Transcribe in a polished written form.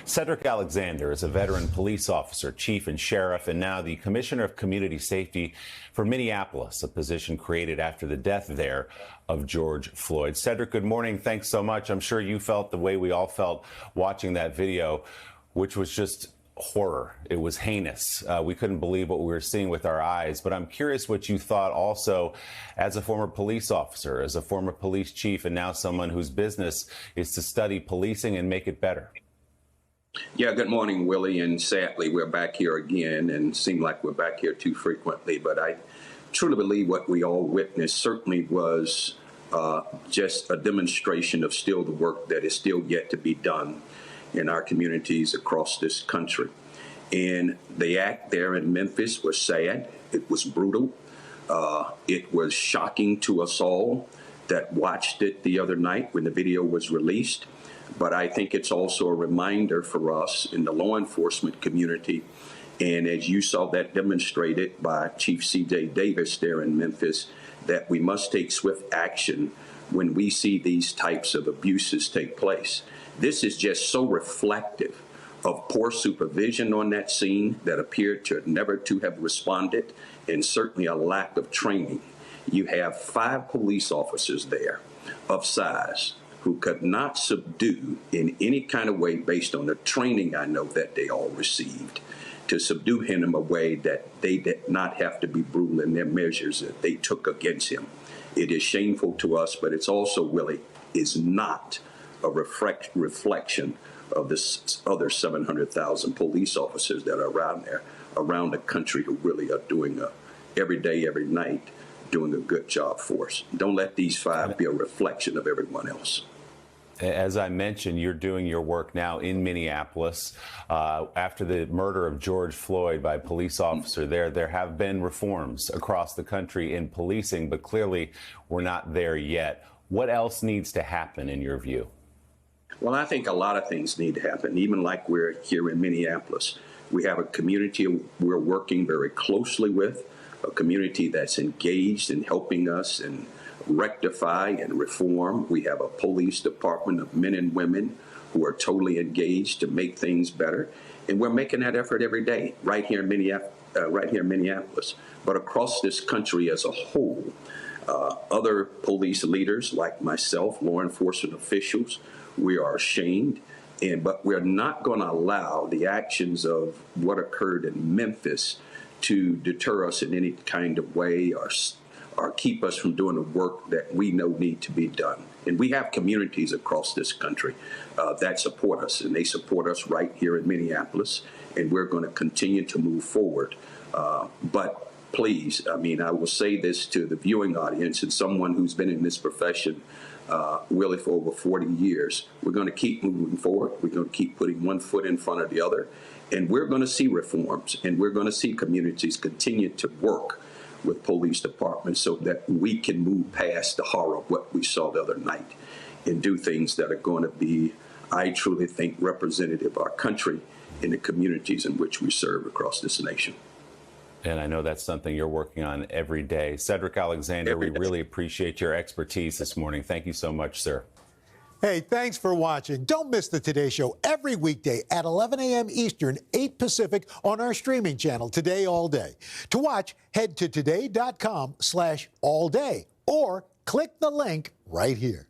Cedric Alexander is a veteran police officer, chief and sheriff, and now the commissioner of community safety for Minneapolis, a position created after the death there of George Floyd. Cedric, good morning. Thanks so much. I'm sure you felt the way we all felt watching that video, which was just horror. It was heinous. We couldn't believe what we were seeing with our eyes. But I'm curious what you thought also as a former police officer, as a former police chief, and now someone whose business is to study policing and make it better. Yeah, good morning, Willie. And sadly, we're back here again and seem like we're back here too frequently. But I truly believe what we all witnessed certainly was just a demonstration of still the work that is still yet to be done in our communities across this country. And the act there in Memphis was sad. It was brutal. It was shocking to us all that watched it the other night when the video was released. But I think it's also a reminder for us in the law enforcement community, and as you saw that demonstrated by Chief C.J. Davis there in Memphis, that we must take swift action when we see these types of abuses take place. This is just so reflective of poor supervision on that scene that appeared to never to have responded, and certainly a lack of training. You have 5 police officers there of size who could not subdue in any kind of way based on the training I know that they all received, to subdue him in a way that they did not have to be brutal in their measures that they took against him. It is shameful to us, but it's also, Willie, is not a reflection of the other 700,000 police officers that are around there, around the country, who really are doing every day, every night, doing a good job for us. Don't let these 5 be a reflection of everyone else. As I mentioned, you're doing your work now in Minneapolis. After the murder of George Floyd by a police officer there have been reforms across the country in policing, but clearly we're not there yet. What else needs to happen in your view? Well, I think a lot of things need to happen, even like we're here in Minneapolis. We have a community we're working very closely with, a community that's engaged in helping us and rectify and reform. We have a police department of men and women who are totally engaged to make things better. And we're making that effort every day right here in Minneapolis, but across this country as a whole. Other police leaders like myself, law enforcement officials, we are ashamed, but we're not going to allow the actions of what occurred in Memphis to deter us in any kind of way or keep us from doing the work that we know need to be done. And we have communities across this country that support us, and they support us right here in Minneapolis, and we're going to continue to move forward. But please, I will say this to the viewing audience and someone who's been in this profession, Willie, for over 40 years. We're going to keep moving forward. We're going to keep putting one foot in front of the other, and we're going to see reforms, and we're going to see communities continue to work with police departments so that we can move past the horror of what we saw the other night and do things that are going to be, I truly think, representative of our country and the communities in which we serve across this nation. And I know that's something you're working on every day. Cedric Alexander, we really appreciate your expertise this morning. Thank you so much, sir. Hey, thanks for watching. Don't miss the Today Show every weekday at 11 a.m. Eastern, 8 Pacific on our streaming channel, Today All Day. To watch, head to today.com/allday or click the link right here.